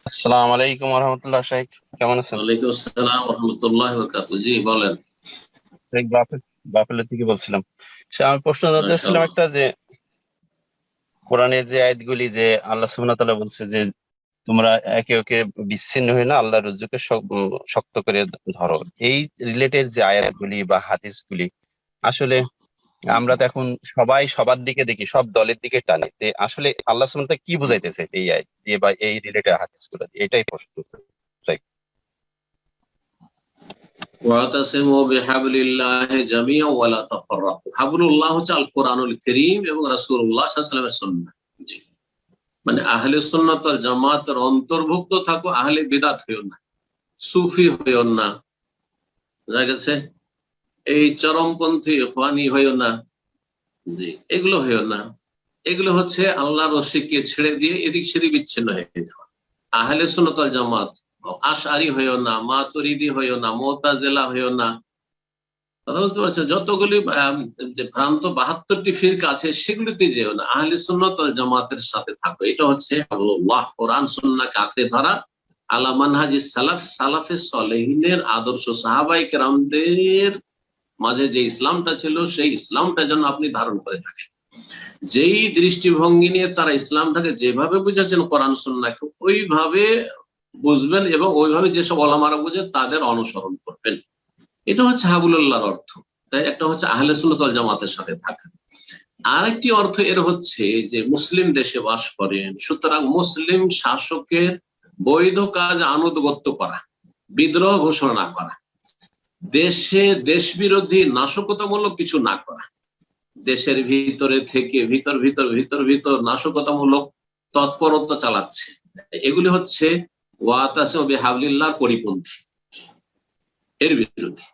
আসসালামু আলাইকুম রহমতুল্লাহ। শাইখ কেমন আছেন? ওয়ালাইকুম আসসালাম রহমতুল্লাহ বরকাতুহু। জি বলেন। শাইখ বাফেলো থেকে বলছিলাম। আমার প্রশ্ন জানতে চাচ্ছিলাম মাশাআল্লাহ। একটা, যে কোরআনের যে আয়াতগুলি, যে আল্লাহ সুবহানাহু ওয়া তাআলা বলছে যে তোমরা একে একে বিচ্ছিন্ন হয়ে না, আল্লাহর রজ্জুকে শক্ত করে ধরো। এই রিলেটেড যে আয়াতগুলি বা হাদিসগুলি, আসলে আমরা তো এখন সবাই সবার দিকে দেখি, সব দলের দিকে টানে। আসলে আল্লাহ সুবহানাহু ওয়া তাআলা কি বুঝাইতেছে এই আয়াত দিয়ে বা এই রিলেটেড হাদিসগুলো দিয়ে? এটাই প্রশ্ন। শাইখ। ওয়াতাসিমু বিহাবলিল্লাহি জামিআন ওয়া লা তাফাররাকু। হাবলুল্লাহ হচ্ছে আল কোরআনুল কারীম এবং রাসূলুল্লাহ সাল্লাল্লাহু আলাইহি ওয়াসাল্লামের সুন্নাহ। জি, মানে আহলে সুন্নাত ওয়াল জামাতের অন্তর্ভুক্ত থাকো, আহলে বিদআত হইও না, সুফি হইও না, বুঝা গেছে? এই চরমপন্থী ইখওয়ানি হইও না। জি, এগুলো হইও না। এগুলো হচ্ছে আল্লাহর রশিকে ছেড়ে দিয়ে এদিক সেদিক বিচ্ছিন্ন হয়ে যাওয়া। আহলে সুন্নাত ওয়াল জামাত আশআরি হইও না, মাতুরিদি হইও না, মুতাজিলা হইও না। কথা বুঝতে পারছেন? যতগুলি যে ভ্রান্ত 72টি ফিরকা আছে সেগুলিতে যেও না, আহলে সুন্নাত ওয়াল জামাতের সাথে থাকো। এটা হচ্ছে আল্লাহ কোরআন সুন্নাহকে আঁকড়ে ধরা, আলা মানহাজিস সালাফ, সালাফে সলেহিনের আদর্শ, সাহাবায়ে কেরামদের মাঝে যে ইসলামটা ছিল সেই ইসলামটা যেন আপনি ধারণ করে থাকেন। যেই দৃষ্টিভঙ্গি নিয়ে তারা ইসলামটাকে যেভাবে বুঝেছেন কোরআন সুন্নাহকে, ওইভাবে বুঝবেন এবং ওইভাবে যেসব ওলামারা বুঝে তাদের অনুসরণ করবেন। এটা হচ্ছে হাবুলুল্লাহর অর্থ। তাই একটা হচ্ছে আহলে সুন্নাত ওয়াল জামাতের সাথে থাকা। আরেকটি অর্থ এর হচ্ছে যে মুসলিম দেশে বাস করেন, সুতরাং মুসলিম শাসকের বৈধ কাজ আনুগত্য করা, বিদ্রোহ ঘোষণা না করা, দেশে দেশ বিরোধী নাশকতামূলক কিছু না করা, দেশের ভিতরে থেকে ভিতর ভিতর ভিতর ভিতর নাশকতামূলক তৎপরতা চালাচ্ছে, এগুলি হচ্ছে ওয়াতাসিমু বিহাবলিল্লাহর পরিপন্থী, এর বিরোধী।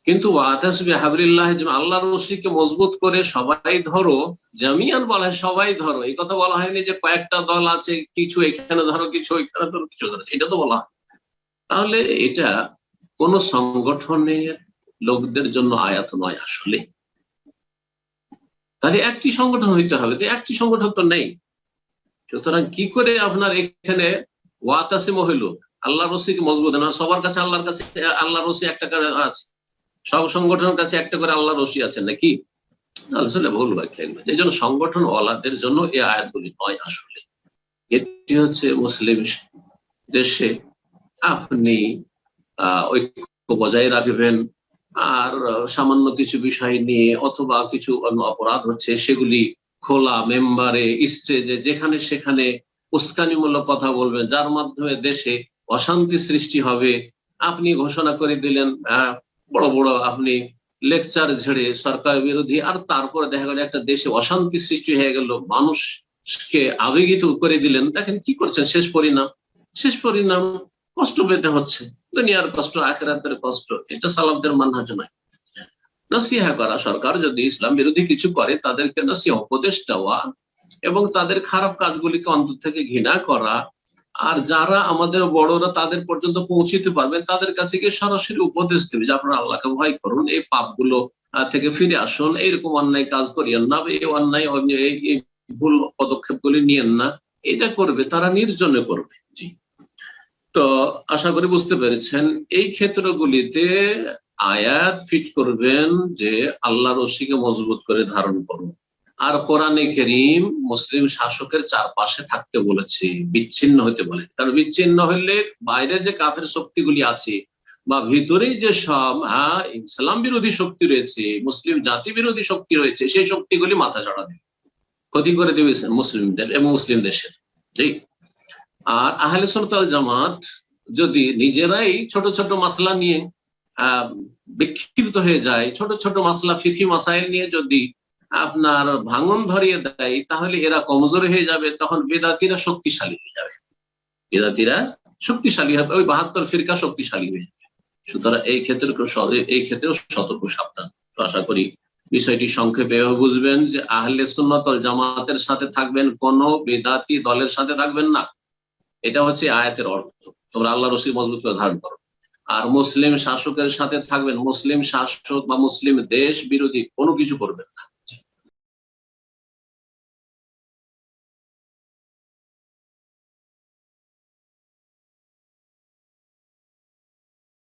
কিন্তু ওয়াতাসিমু বিহাবলিল্লাহ, আল্লাহর রশিকে মজবুত করে সবাই ধরো, জামিয়ান বলা হয় সবাই ধরো। এই কথা বলা হয়নি যে কয়েকটা দল আছে, কিছু এখানে ধরো, কিছু ওইখানে ধরো, কিছু ধরো, এটা তো বলা হয়। তাহলে এটা কোন সংগঠনের লোকদের জন্য আয়াত নয় আসলে। তাহলে একটি সংগঠন হইতে হবে, তো একটি সংগঠন তো নেই। সুতরাং কি করে আপনার এখানে ওয়াতাসিমু হইল? আল্লাহ রশিকে মজবুত না, সবার কাছে আল্লাহর কাছে আল্লাহ রশি একটা করে আছে, সব সংগঠনের কাছে একটা করে আল্লাহ রশি আছে নাকি? আসলে ভুল ব্যাখ্যা। এই জন্য সংগঠন ওয়ালাদের জন্য এই আয়াতগুলি নয় আসলে। এটি হচ্ছে মুসলিম দেশে আপনি ঐক্য বজায় রাখবেন, আর সামান্য কিছু বিষয় নিয়ে অথবা কিছু অপরাধ হচ্ছে সেগুলি খোলা মেম্বারে, স্টেজে, যেখানে সেখানে উস্কানিমূলক কথা বলবেন, যার মাধ্যমে দেশে অশান্তি সৃষ্টি হবে। আপনি ঘোষণা করে দিলেন, বড় বড় আপনি লেকচার ঝেড়ে সরকার বিরোধী, আর তারপরে দেখা গেল একটা দেশে অশান্তি সৃষ্টি হয়ে গেল, মানুষকে আবেগিত করে দিলেন। দেখেন কি করছেন, শেষ পরিণাম কষ্ট পেতে হচ্ছে, দুনিয়ার কষ্ট, আখিরাতের কষ্ট। এটা সালাফদের মানহাজ নয়। নসিহা করা, সরকার যদি ইসলাম বিরোধী কিছু করে তাদেরকে নসিহা, উপদেশ দেওয়া এবং তাদের খারাপ কাজগুলিকে অন্তর থেকে ঘৃণা করা, আর যারা আমাদের বড়রা তাদের পর্যন্ত পৌঁছিতে পারবেন তাদের কাছে গিয়ে সরাসরি উপদেশ দেবে যে আপনারা আল্লাহকে ভয় করুন, এই পাপগুলো থেকে ফিরে আসুন, এইরকম অন্যায় কাজ করিয়েন না, এই অন্যায় এই ভুল পদক্ষেপগুলি নিয়েন না। এটা করবে, তারা নির্জনে করবে। জি, তো আশা করি বুঝতে পেরেছেন। এই ক্ষেত্রগুলিতে আয়াত ফিট করবেন যে আল্লাহ রশিকে মজবুত করে ধারণ করুন, আর কোরআনে কারীম মুসলিম শাসকের চারপাশে থাকতে বলেছে, বিচ্ছিন্ন হতে বলে। কারণ বিচ্ছিন্ন হইলে বাইরের যে কাফের শক্তিগুলি আছে বা ভিতরেই যে সব ইসলাম বিরোধী শক্তি রয়েছে, মুসলিম জাতি বিরোধী শক্তি রয়েছে, সেই শক্তিগুলি মাথা চাড়া দেবে, ক্ষতি করে দেবে মুসলিমদের এবং মুসলিম দেশের। ঠিক। আর আহলে সুন্নাত ওয়াল জামাত যদি নিজেরাই ছোট ছোট মাসলা নিয়ে বিক্ষিপ্ত হয়ে যায়, ছোট ছোট মাসলা ফিকহি মাসাইল নিয়ে যদি আপনার ভাঙন ধরিয়ে দেয়, তাহলে এরা কমজোর হয়ে যাবে, তখন বেদাতিরা শক্তিশালী হয়ে যাবে, বেদাতিরা শক্তিশালী হবে, ওই 72 ফিরকা শক্তিশালী হয়ে যাবে। সুতরাং এই ক্ষেত্রেও সতর্ক সাবধান। তো আশা করি বিষয়টি সংক্ষেপে বুঝবেন যে আহলে সুন্নাত ওয়াল জামাতের সাথে থাকবেন, কোন বেদাতি দলের সাথে থাকবেন না। এটা হচ্ছে আয়াতের অর্থ, তোমরা আল্লাহ রশি মজবুত করে ধারণ করো। আর মুসলিম শাসকের সাথে থাকবেন, মুসলিম শাসক বা মুসলিম দেশ বিরোধী কোনো কিছু করবেন না।